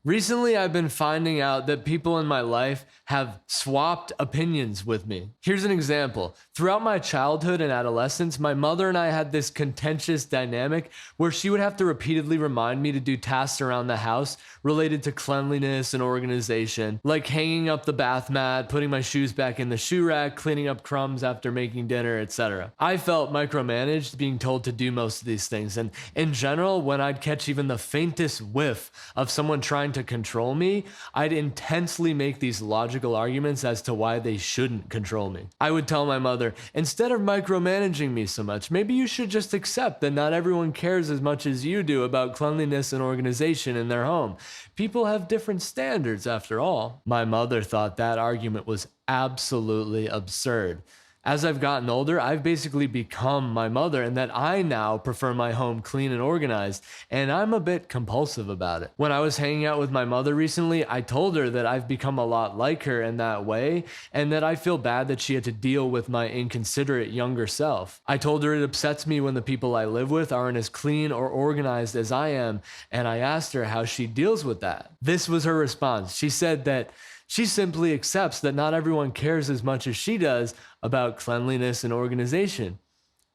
Recently, I've been finding out that people in my life have swapped opinions with me. Here's an example. Throughout my childhood and adolescence, my mother and I had this contentious dynamic where she would have to repeatedly remind me to do tasks around the house related to cleanliness and organization, like hanging up the bath mat, putting my shoes back in the shoe rack, cleaning up crumbs after making dinner, etc. I felt micromanaged being told to do most of these things, and in general, when I'd catch even the faintest whiff of someone trying to control me, I'd intensely make these logical arguments as to why they shouldn't control me. I would tell my mother, instead of micromanaging me so much, maybe you should just accept that not everyone cares as much as you do about cleanliness and organization in their home. People have different standards after all. My mother thought that argument was absolutely absurd. As I've gotten older, I've basically become my mother, and that I now prefer my home clean and organized, and I'm a bit compulsive about it. When I was hanging out with my mother recently, I told her that I've become a lot like her in that way, and that I feel bad that she had to deal with my inconsiderate younger self. I told her it upsets me when the people I live with aren't as clean or organized as I am, and I asked her how she deals with that. This was her response. She said that she simply accepts that not everyone cares as much as she does about cleanliness and organization.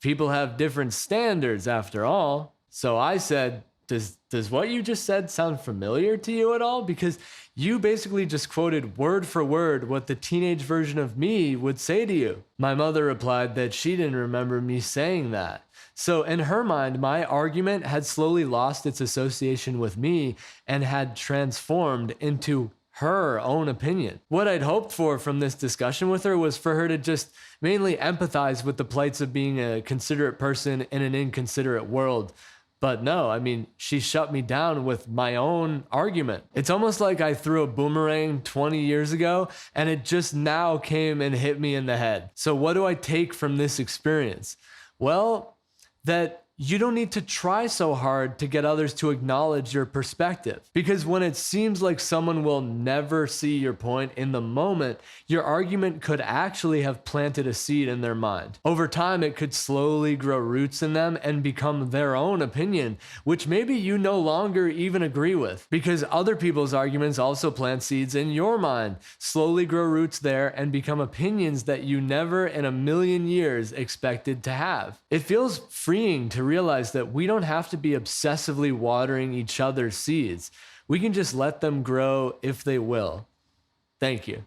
People have different standards after all. So I said, does what you just said sound familiar to you at all? Because you basically just quoted word for word what the teenage version of me would say to you. My mother replied that she didn't remember me saying that. So in her mind, my argument had slowly lost its association with me and had transformed into her own opinion. What I'd hoped for from this discussion with her was for her to just mainly empathize with the plights of being a considerate person in an inconsiderate world. But no, I mean, she shut me down with my own argument. It's almost like I threw a boomerang 20 years ago and it just now came and hit me in the head. So what do I take from this experience? Well, that you don't need to try so hard to get others to acknowledge your perspective. Because when it seems like someone will never see your point in the moment, your argument could actually have planted a seed in their mind. Over time, it could slowly grow roots in them and become their own opinion, which maybe you no longer even agree with. Because other people's arguments also plant seeds in your mind, slowly grow roots there, and become opinions that you never in a million years expected to have. It feels freeing to realize that we don't have to be obsessively watering each other's seeds. We can just let them grow if they will. Thank you.